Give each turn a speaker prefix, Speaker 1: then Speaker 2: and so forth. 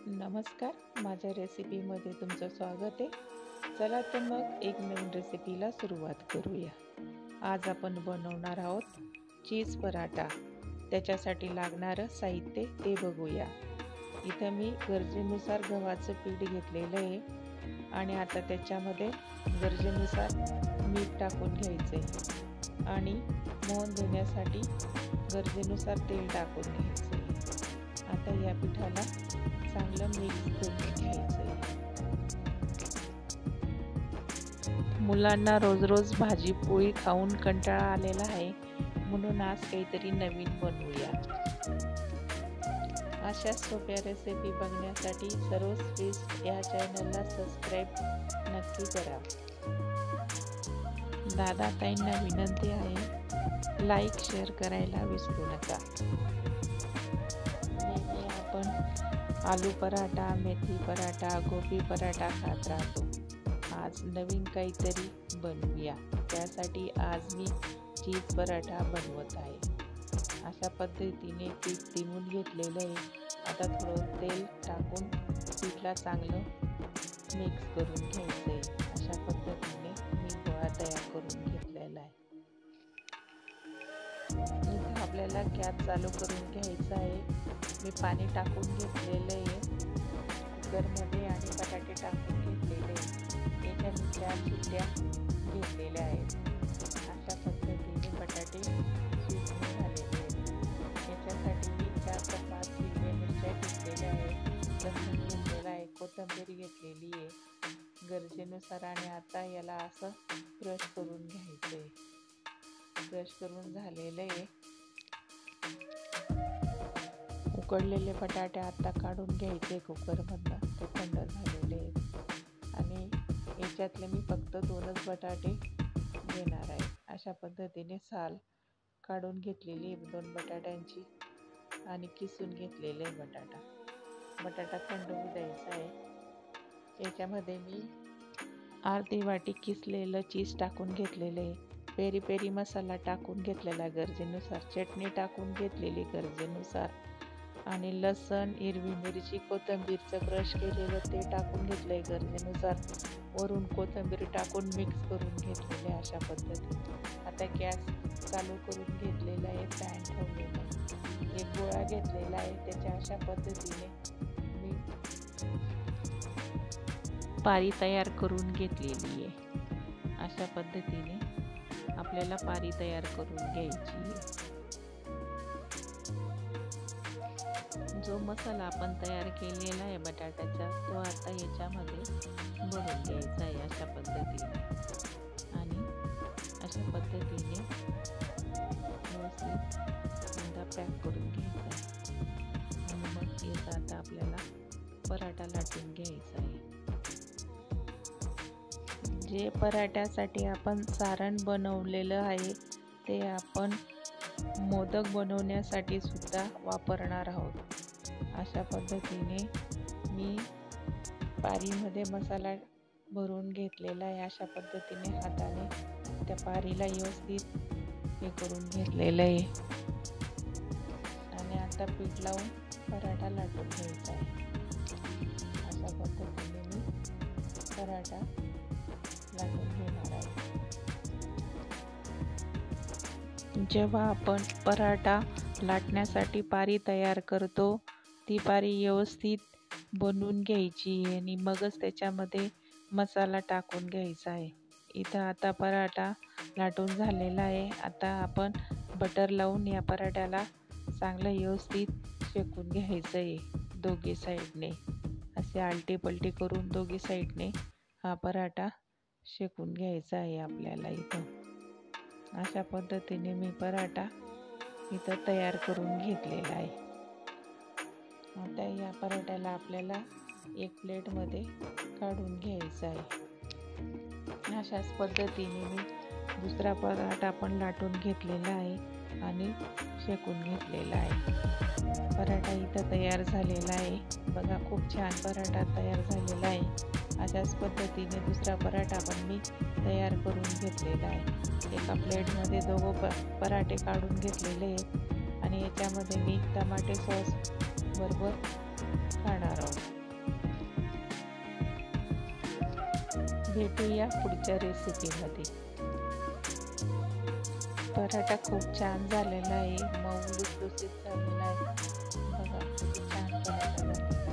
Speaker 1: नमस्कार, माझ्या रेसिपीमध्ये तुमचं स्वागत आहे. चला तर मग एक नवीन रेसिपीला सुरुवात करूया. आज आपण बनवणार आहोत चीज पराठा. त्याच्यासाठी लागणारं साहित्य ते बघूया. इथं मी गरजेनुसार गव्हाचं पीठ घेतलेलं आहे आणि आता त्याच्यामध्ये गरजेनुसार मीठ टाकून घ्यायचं आहे आणि मोहन देण्यासाठी गरजेनुसार तेल टाकून घ्यायचं आहे. आता या पिठाला चांगलं मिक्स करून घ्यायचं. मुलांना रोज रोज भाजी पोळी खाऊन कंटाळा आलेला आहे, म्हणून आज काहीतरी नवीन बनवूया. अशा सोप्या रेसिपी बघण्यासाठी सर्व प्लीज या चॅनलला सबस्क्राईब नक्की करा. दादा ताईंना विनंती आहे, लाईक शेअर करायला विसरू नका. आपण आलू पराठा, मेथी पराठा, गोबी पराठा खात राहतो. आज नवीन काहीतरी बनवूया. त्यासाठी आज मी चीज पराठा बनवत आहे. अशा पद्धतीने पीठ तिळून घेतलेलं आहे. आता थोडं तेल टाकून पीठला चांगलं मिक्स करून घ्यायचं आहे. अशा पद्धतीने मी गोळा तयार करून घेतलेला आहे. इथं आपल्याला गॅस चालू करून घ्यायचा आहे. मी पाणी टाकून घेतलेलं आहे कुकरमध्ये आणि बटाटे टाकून घेतलेले आहे. याच्या मी 4 शिट्ट्या घेतलेल्या आहेत. अशा पद्धतीने बटाटे शिजून झालेले आहेत. याच्यासाठी मी 4 ते 5 हिरव्या मिरच्या घेतलेल्या आहेत, लसूण घेतलेला आहे, कोथिंबीर घेतलेली आहे गरजेनुसार. आणि आता याला असं क्रश करून घ्यायचं आहे. क्रश करून झालेलं आहे. उकडलेले बटाटे आता काढून घ्यायचे कुकरमधनं. ते थंड झालेले आहेत आणि याच्यातले मी फक्त 2च बटाटे घेणार आहे. अशा पद्धतीने साल काढून घेतलेली 2 बटाट्यांची आणि किसून घेतलेले बटाटा थंड होऊ द्यायचा आहे. याच्यामध्ये मी अर्धी वाटी किसलेलं चीज टाकून घेतलेलं आहे. पेरी पेरी मसाला टाकून घेतलेला गरजेनुसार, चटणी टाकून घेतलेली गरजेनुसार आणि लसण, हिरवी मिरची, कोथिंबीरचं क्रश केलेलं ते टाकून घेतलंय गरजेनुसार. वरून कोथिंबीर टाकून मिक्स करून घेतलेले अशा पद्धतीने. आता गॅस चालू करून घेतलेला आहे, पॅन ठेवलेला आहे. एक गोळा घेतलेला आहे. त्याच्या अशा पद्धतीने मी पारी तयार करून घेतलेली आहे. अशा पद्धतीने आपल्याला पारी तयार करून घ्यायची आहे. जो मसाला आपण तयार केलेला आहे बटाट्याचा, तो आता याच्यामध्ये भरून घ्यायचा आहे अशा पद्धतीने. आणि अशा पद्धतीने व्यवस्थित पॅक करून घ्यायचा आहे. आणि मग याचा आता आपल्याला पराठा लाटून घ्यायचा आहे. जे पराठ्यासाठी आपण सारण बनवलेलं आहे ते आपण मोदक बनवण्यासाठी सुद्धा वापरणार आहोत. अशा पद्धतीने मी पारीमध्ये मसाला भरून घेतलेला आहे. अशा पद्धतीने हाताने त्या पारीला व्यवस्थित हे करून घेतलेलं आहे. आणि आता पीठ लावून पराठा लाटून घ्यायचा आहे. अशा पद्धतीने मी पराठा लाटून घेणार आहे. जेव्हा आपण पराठा लाटण्यासाठी पारी तयार करतो, ती पारी व्यवस्थित बनवून घ्यायची आणि मगच त्याच्यामध्ये मसाला टाकून घ्यायचा आहे. इथं आता पराठा लाटून झालेला आहे. आता आपण बटर लावून या पराठ्याला चांगलं व्यवस्थित शेकून घ्यायचं आहे. दोघी साईडने असे आलटी पलटी करून दोघी साईडने हा पराठा शेकून घ्यायचा आहे आपल्याला. इथं अशा पद्धतीने मी पराठा इथं तयार करून घेतलेला आहे. आता या पराठ्याला आपल्याला एक प्लेटमध्ये काढून घ्यायचा आहे. अशाच पद्धतीने मी दुसरा पराठा पण लाटून घेतलेला आहे आणि शेकून घेतलेला आहे. पराठा इथं तयार झालेला आहे. बघा, खूप छान पराठा तयार झालेला आहे. अशाच पद्धतीने दुसरा पराठा पण मी तयार करून घेतलेला आहे. एका प्लेटमध्ये 2 पराठे काढून घेतलेले आहेत आणि याच्यामध्ये मी टमाटे सॉस बरोबर खाणार आहोत. भेटूया पुढच्या रेसिपीमध्ये. पराठा खूप छान झालेला आहे, मऊ लुसलुसीत झालेला आहे. बघा किती छान पराठा झाला.